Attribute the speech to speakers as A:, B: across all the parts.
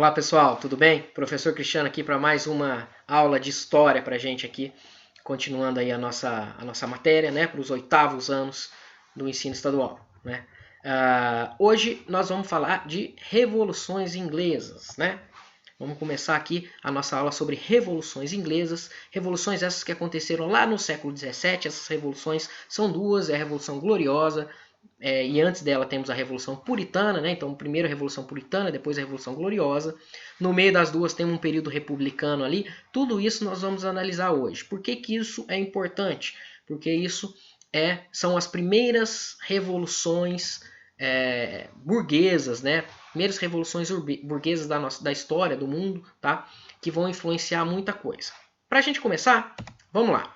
A: Olá pessoal, tudo bem? Professor Cristiano aqui para mais uma aula de história para a gente aqui, continuando aí a nossa matéria, né, para os 8º anos do ensino estadual, né? Hoje nós vamos falar de revoluções inglesas, né? Vamos começar aqui a nossa aula sobre revoluções inglesas, revoluções essas que aconteceram lá no século XVII. Essas revoluções são duas, é a Revolução Gloriosa, e antes dela temos a Revolução Puritana, né? Então primeiro a Revolução Puritana, depois a Revolução Gloriosa. No meio das duas tem um período republicano ali. Tudo isso nós vamos analisar hoje. Por que que isso é importante? Porque isso são as primeiras revoluções burguesas, né? Primeiras revoluções burguesas da história do mundo, tá? Que vão influenciar muita coisa. Para a gente começar, vamos lá.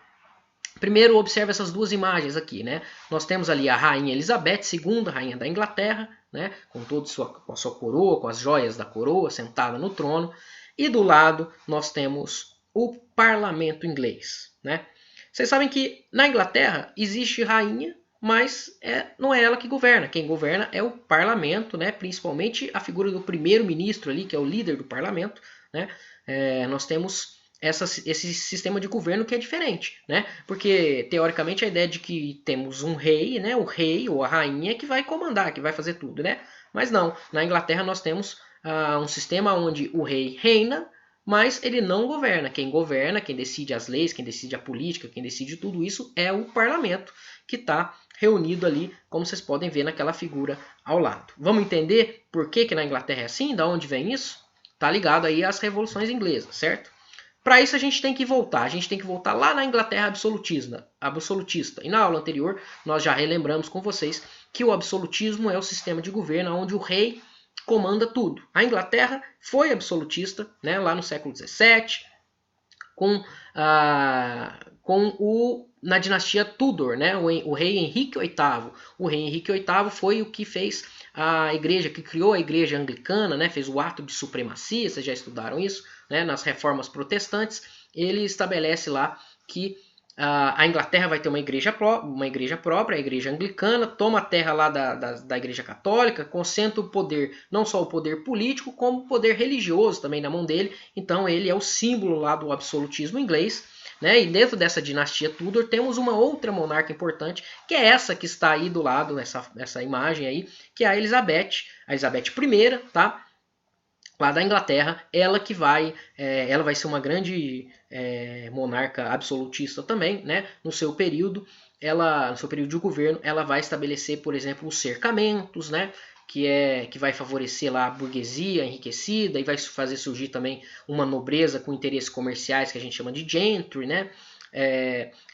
A: Primeiro, observe essas duas imagens aqui, né? Nós temos ali a rainha Elizabeth II, rainha da Inglaterra, né? Com com a sua coroa, com as joias da coroa, sentada no trono. E do lado nós temos o parlamento inglês, né? Vocês sabem que na Inglaterra existe rainha, mas não é ela que governa. Quem governa é o parlamento, né? Principalmente a figura do primeiro-ministro ali, que é o líder do parlamento, né? Nós temos esse sistema de governo que é diferente, né? Porque teoricamente a ideia de que temos um rei, né? O rei ou a rainha que vai comandar, que vai fazer tudo, né? Mas não, na Inglaterra nós temos um sistema onde o rei reina, mas ele não governa. Quem governa, quem decide as leis, quem decide a política, quem decide tudo isso é o parlamento, que está reunido ali, como vocês podem ver naquela figura ao lado. Vamos entender por que na Inglaterra é assim? Da onde vem isso? Tá ligado aí às revoluções inglesas, certo? Para isso a gente tem que voltar lá na Inglaterra absolutista. E na aula anterior nós já relembramos com vocês que o absolutismo é o sistema de governo onde o rei comanda tudo. A Inglaterra foi absolutista, né, lá no século XVII, na dinastia Tudor, né, o rei Henrique VIII. O rei Henrique VIII foi o que fez a igreja, que criou a igreja anglicana, né, fez o ato de supremacia, vocês já estudaram isso, né, nas reformas protestantes. Ele estabelece lá que a Inglaterra vai ter uma igreja própria, a igreja anglicana, toma a terra lá da igreja católica, concentra o poder, não só o poder político, como o poder religioso também na mão dele. Então ele é o símbolo lá do absolutismo inglês, né? E dentro dessa dinastia Tudor temos uma outra monarca importante, que é essa que está aí do lado, nessa imagem aí, que é a Elizabeth I, tá? Lá da Inglaterra, ela vai ser uma grande monarca absolutista também, né? No seu período de governo, ela vai estabelecer, por exemplo, os cercamentos, né? Que vai favorecer lá a burguesia enriquecida e vai fazer surgir também uma nobreza com interesses comerciais que a gente chama de gentry, né?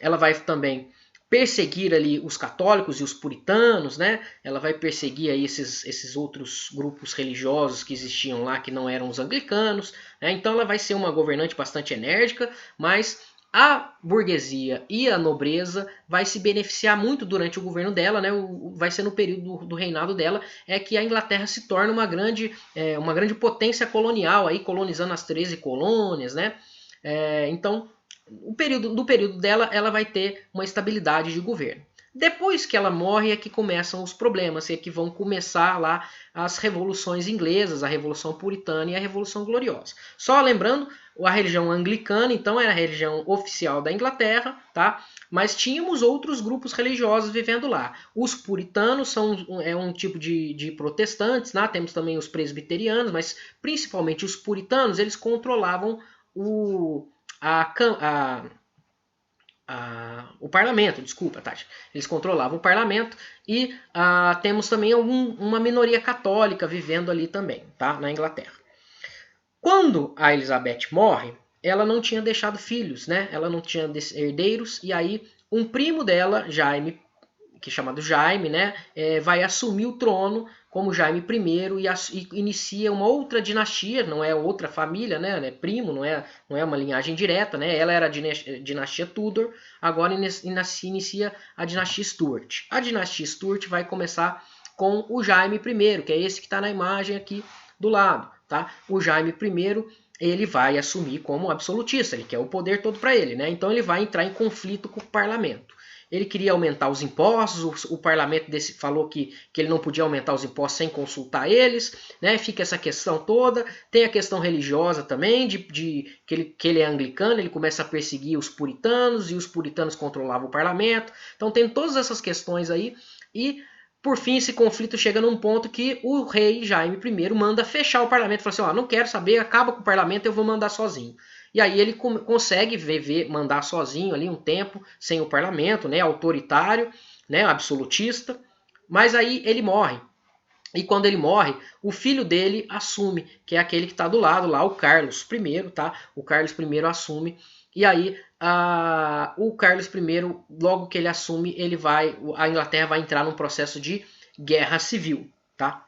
A: Ela vai também perseguir ali os católicos e os puritanos, né? Ela vai perseguir aí esses outros grupos religiosos que existiam lá, que não eram os anglicanos, né? Então ela vai ser uma governante bastante enérgica, mas a burguesia e a nobreza vai se beneficiar muito durante o governo dela, né? Vai ser no período do reinado dela que a Inglaterra se torna uma grande potência colonial, aí colonizando as 13 colônias, né? Então no período dela, ela vai ter uma estabilidade de governo. Depois que ela morre é que começam os problemas, é que vão começar lá as revoluções inglesas, a Revolução Puritana e a Revolução Gloriosa. Só lembrando, a religião anglicana, então, era a religião oficial da Inglaterra, tá? Mas tínhamos outros grupos religiosos vivendo lá. Os puritanos são um tipo de protestantes, né? Temos também os presbiterianos, mas principalmente os puritanos, eles controlavam o parlamento, desculpa, Tati. Eles controlavam o parlamento e temos também uma minoria católica vivendo ali também, tá? Na Inglaterra. Quando a Elizabeth morre, ela não tinha deixado filhos, né? Ela não tinha herdeiros e aí um primo dela, Jaime, que é chamado Jaime, né? Vai assumir o trono como Jaime I e inicia uma outra dinastia, não é outra família, né? Primo, não é uma linhagem direta, né? Ela era a dinastia Tudor, agora inicia a dinastia Stuart. A dinastia Stuart vai começar com o Jaime I, que é esse que está na imagem aqui do lado, tá? O Jaime I, ele vai assumir como absolutista, ele quer o poder todo para ele, né? Então ele vai entrar em conflito com o parlamento. ele queria aumentar os impostos, o parlamento falou que ele não podia aumentar os impostos sem consultar eles, né? Fica essa questão toda, tem a questão religiosa também, que ele é anglicano, ele começa a perseguir os puritanos, e os puritanos controlavam o parlamento, então tem todas essas questões aí, e por fim esse conflito chega num ponto que o rei Jaime I manda fechar o parlamento, fala assim, ó, não quero saber, acaba com o parlamento, eu vou mandar sozinho. E aí ele consegue mandar sozinho ali um tempo, sem o parlamento, né, autoritário, né, absolutista, mas aí ele morre. E quando ele morre, o filho dele assume, que é aquele que está do lado lá, o Carlos I, tá? O Carlos I assume, e aí o Carlos I, logo que ele assume, a Inglaterra vai entrar num processo de guerra civil, tá?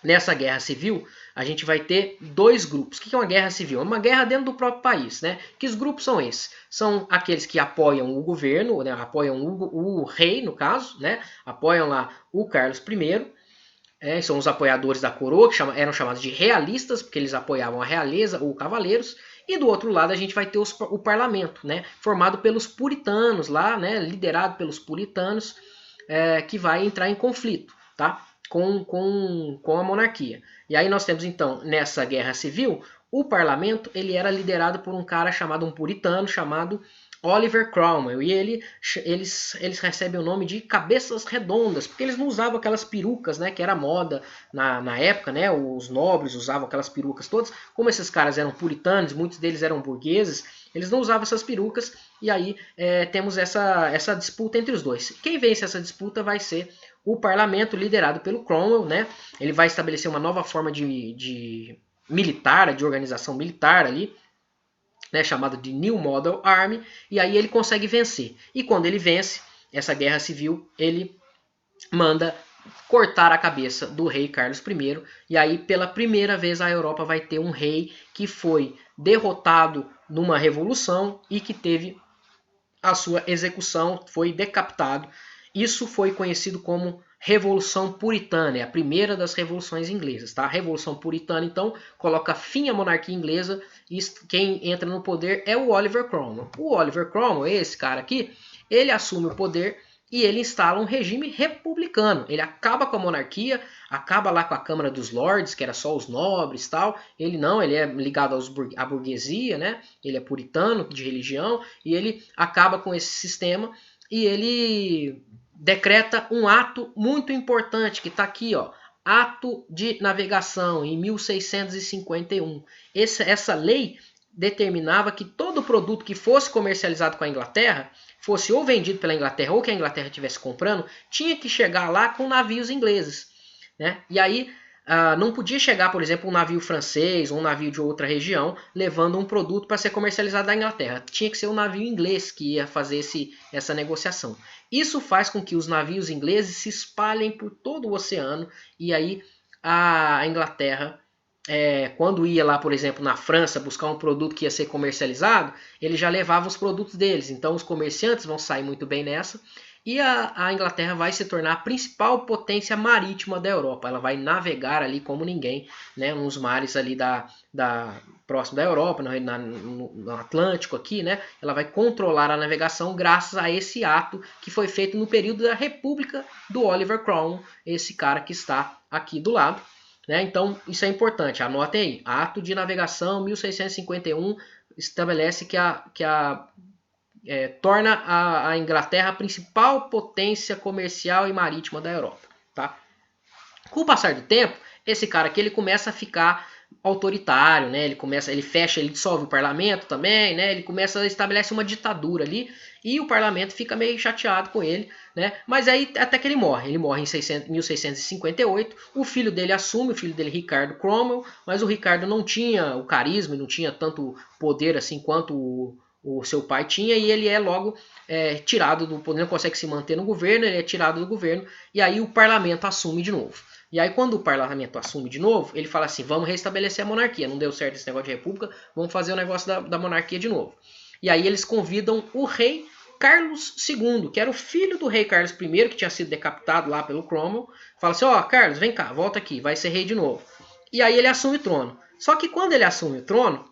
A: Nessa guerra civil, a gente vai ter dois grupos. O que é uma guerra civil? É uma guerra dentro do próprio país, né? Que os grupos são esses? São aqueles que apoiam o governo, né? Apoiam o rei, no caso, né? Apoiam lá o Carlos I. São os apoiadores da coroa, que eram chamados de realistas, porque eles apoiavam a realeza ou cavaleiros. E do outro lado a gente vai ter o parlamento, né? Formado pelos puritanos lá, né? Liderado pelos puritanos, que vai entrar em conflito, tá? Com a monarquia. E aí nós temos então, nessa guerra civil, o parlamento ele era liderado por um cara chamado, um puritano, chamado Oliver Cromwell. E eles recebem o nome de cabeças redondas, porque eles não usavam aquelas perucas, né, que era moda na época, né? Os nobres usavam aquelas perucas todas. Como esses caras eram puritanos, muitos deles eram burgueses, eles não usavam essas perucas. E aí temos essa disputa entre os dois. Quem vence essa disputa vai ser o parlamento liderado pelo Cromwell, né? Ele vai estabelecer uma nova forma de militar, de organização militar ali, né, chamado de New Model Army, e aí ele consegue vencer. E quando ele vence essa guerra civil, ele manda cortar a cabeça do rei Carlos I, e aí pela primeira vez a Europa vai ter um rei que foi derrotado numa revolução e que teve a sua execução, foi decapitado. Isso foi conhecido como Revolução Puritana, é a primeira das revoluções inglesas. Tá? A Revolução Puritana, então, coloca fim à monarquia inglesa e quem entra no poder é o Oliver Cromwell. O Oliver Cromwell, esse cara aqui, ele assume o poder e ele instala um regime republicano. Ele acaba com a monarquia, acaba lá com a Câmara dos Lords, que era só os nobres e tal. Ele não, ele é ligado à burguesia, né? Ele é puritano de religião e ele acaba com esse sistema e ele decreta um ato muito importante que está aqui, ó, Ato de Navegação, em 1651. Essa lei determinava que todo produto que fosse comercializado com a Inglaterra, fosse ou vendido pela Inglaterra ou que a Inglaterra estivesse comprando, tinha que chegar lá com navios ingleses, né? E aí não podia chegar, por exemplo, um navio francês ou um navio de outra região levando um produto para ser comercializado na Inglaterra. Tinha que ser um navio inglês que ia fazer essa negociação. Isso faz com que os navios ingleses se espalhem por todo o oceano e aí a Inglaterra, quando ia lá, por exemplo, na França buscar um produto que ia ser comercializado, ele já levava os produtos deles. Então os comerciantes vão sair muito bem nessa. E a Inglaterra vai se tornar a principal potência marítima da Europa. Ela vai navegar ali como ninguém, né, nos mares ali próximo da Europa, no Atlântico aqui, né? Ela vai controlar a navegação graças a esse ato que foi feito no período da República do Oliver Cromwell, esse cara que está aqui do lado. Né? Então, isso é importante, anotem aí. Ato de Navegação 1651 estabelece torna a Inglaterra a principal potência comercial e marítima da Europa. Tá? Com o passar do tempo, esse cara aqui ele começa a ficar autoritário, né? Ele dissolve o parlamento também, né? Ele começa a estabelecer uma ditadura ali e o parlamento fica meio chateado com ele, né? Mas aí até que ele morre em 1658, o filho dele assume, o filho dele Ricardo Cromwell, mas o Ricardo não tinha o carisma, não tinha tanto poder assim quanto o seu pai tinha, e ele é logo tirado do poder, não consegue se manter no governo, ele é tirado do governo, e aí o parlamento assume de novo. E aí quando o parlamento assume de novo, ele fala assim, vamos restabelecer a monarquia, não deu certo esse negócio de república, vamos fazer o negócio da monarquia de novo. E aí eles convidam o rei Carlos II, que era o filho do rei Carlos I, que tinha sido decapitado lá pelo Cromwell, fala assim, ó, Carlos, vem cá, volta aqui, vai ser rei de novo. E aí ele assume o trono. Só que quando ele assume o trono,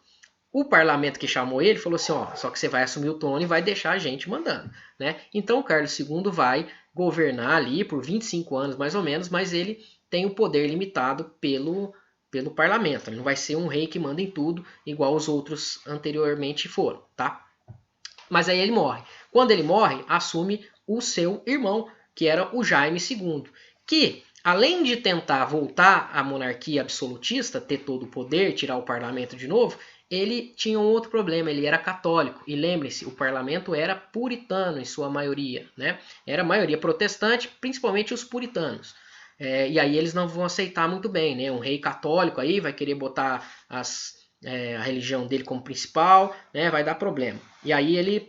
A: O parlamento que chamou ele falou assim, ó, só que você vai assumir o trono e vai deixar a gente mandando, né? Então o Carlos II vai governar ali por 25 anos mais ou menos, mas ele tem o poder limitado pelo parlamento. Ele não vai ser um rei que manda em tudo, igual os outros anteriormente foram, tá? Mas aí ele morre. Quando ele morre, assume o seu irmão, que era o Jaime II, que além de tentar voltar à monarquia absolutista, ter todo o poder, tirar o parlamento de novo, ele tinha um outro problema, ele era católico. E lembre-se, o parlamento era puritano em sua maioria, né? Era a maioria protestante, principalmente os puritanos. E aí eles não vão aceitar muito bem, né? Um rei católico aí vai querer botar a religião dele como principal, né? Vai dar problema. E aí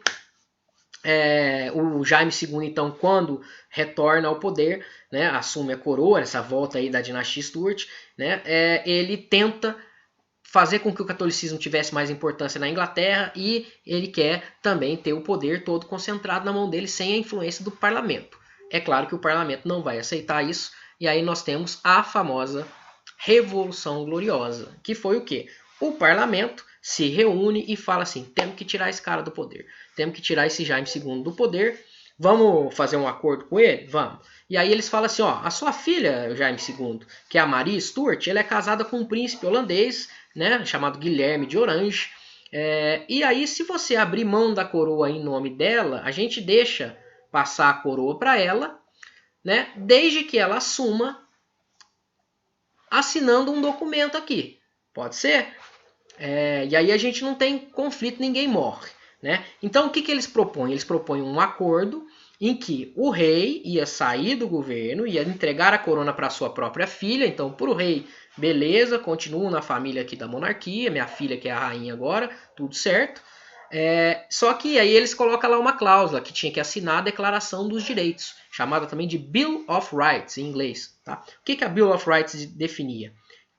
A: o Jaime II, então, quando retorna ao poder, né, assume a coroa, essa volta aí da dinastia Stuart, né, ele tenta fazer com que o catolicismo tivesse mais importância na Inglaterra e ele quer também ter o poder todo concentrado na mão dele sem a influência do parlamento. É claro que o parlamento não vai aceitar isso e aí nós temos a famosa Revolução Gloriosa, que foi o quê? O parlamento se reúne e fala assim, temos que tirar esse cara do poder, temos que tirar esse Jaime II do poder, vamos fazer um acordo com ele? Vamos. E aí eles falam assim, ó, a sua filha, Jaime II, que é a Maria Stuart, ela é casada com um príncipe holandês, né, chamado Guilherme de Orange. E aí, se você abrir mão da coroa em nome dela, a gente deixa passar a coroa para ela, né, desde que ela assuma assinando um documento aqui. Pode ser? E aí a gente não tem conflito, ninguém morre. Né? Então o que eles propõem? Eles propõem um acordo em que o rei ia sair do governo, ia entregar a corona para sua própria filha. Então, para o rei, beleza, continuo na família aqui da monarquia, minha filha que é a rainha agora, tudo certo. Só que aí eles colocam lá uma cláusula que tinha que assinar a Declaração dos Direitos, chamada também de Bill of Rights em inglês. Tá? O que a Bill of Rights definia?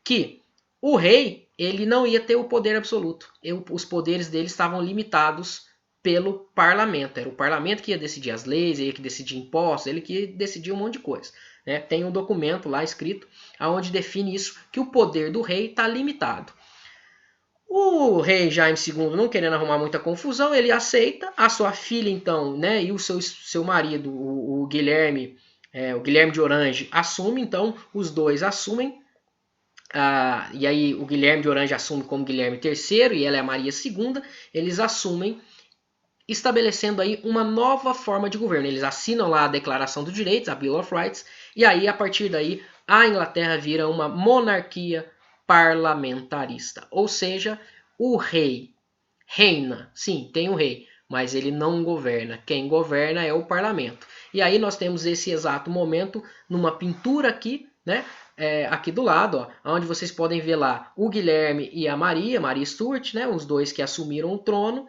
A: Que o rei ele não ia ter o poder absoluto. Os poderes dele estavam limitados pelo parlamento. Era o parlamento que ia decidir as leis, ele que decidia impostos, ele que decidia um monte de coisa. Né? Tem um documento lá escrito onde define isso, que o poder do rei está limitado. O rei Jaime II, não querendo arrumar muita confusão, ele aceita. A sua filha, então, né, e o seu marido, o Guilherme de Orange, assume. Então, os dois assumem. E aí o Guilherme de Orange assume como Guilherme III e ela é a Maria II. Eles assumem, estabelecendo aí uma nova forma de governo. Eles assinam lá a Declaração dos Direitos, a Bill of Rights, e aí a partir daí a Inglaterra vira uma monarquia parlamentarista. Ou seja, o rei reina. Sim, tem um rei, mas ele não governa. Quem governa é o parlamento. E aí nós temos esse exato momento numa pintura aqui, né? Aqui do lado, ó, onde vocês podem ver lá o Guilherme e a Maria Stuart, né? Os dois que assumiram o trono.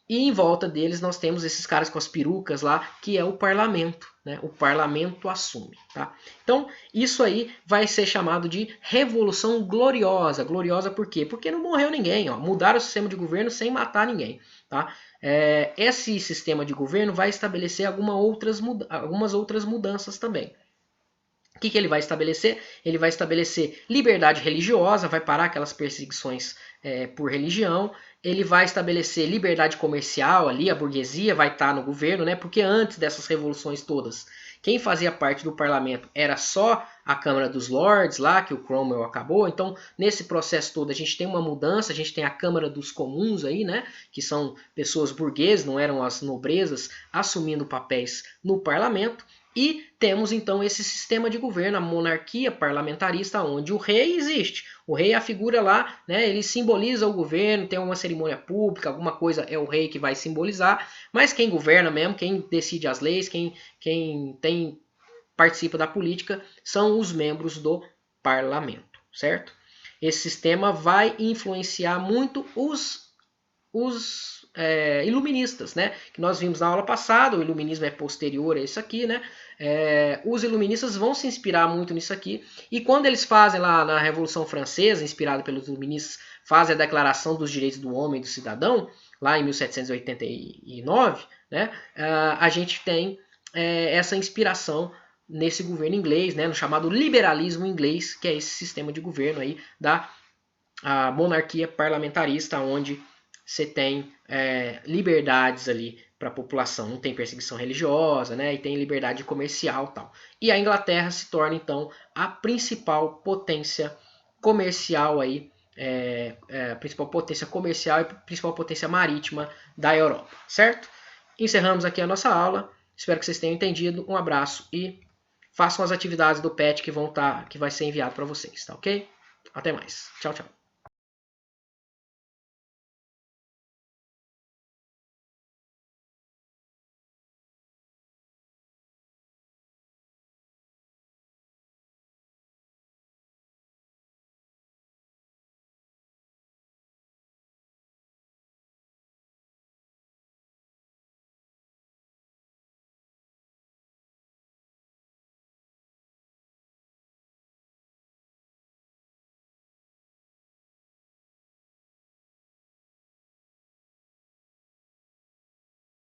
A: E em volta deles nós temos esses caras com as perucas lá, que é o parlamento. Né? O parlamento assume. Tá? Então, isso aí vai ser chamado de Revolução Gloriosa. Gloriosa por quê? Porque não morreu ninguém. Ó. Mudaram o sistema de governo sem matar ninguém. Tá? Esse sistema de governo vai estabelecer algumas outras mudanças também. O que ele vai estabelecer? Ele vai estabelecer liberdade religiosa, vai parar aquelas perseguições por religião. Ele vai estabelecer liberdade comercial ali, a burguesia vai estar no governo, né? Porque antes dessas revoluções todas, quem fazia parte do parlamento era só a Câmara dos Lords, lá que o Cromwell acabou. Então, nesse processo todo, a gente tem uma mudança, a gente tem a Câmara dos Comuns aí, né? Que são pessoas burguesas, não eram as nobrezas, assumindo papéis no parlamento. E temos então esse sistema de governo, a monarquia parlamentarista, onde o rei existe. O rei é a figura lá, né, ele simboliza o governo, tem uma cerimônia pública, alguma coisa é o rei que vai simbolizar, mas quem governa mesmo, quem decide as leis, quem participa da política, são os membros do parlamento, certo? Esse sistema vai influenciar muito os iluministas, né? Que nós vimos na aula passada, o iluminismo é posterior a isso aqui, né? Os iluministas vão se inspirar muito nisso aqui, e quando eles fazem lá na Revolução Francesa, inspirado pelos iluministas, fazem a Declaração dos Direitos do Homem e do Cidadão, lá em 1789, né? A gente tem essa inspiração nesse governo inglês, né? No chamado liberalismo inglês, que é esse sistema de governo aí da a monarquia parlamentarista, onde você tem liberdades ali para a população, não tem perseguição religiosa, né, e tem liberdade comercial, tal. E a Inglaterra se torna então a principal potência comercial aí, principal potência comercial e principal potência marítima da Europa, certo? Encerramos aqui a nossa aula. Espero que vocês tenham entendido. Um abraço e façam as atividades do PET que vai ser enviado para vocês, tá ok? Até mais. Tchau, tchau.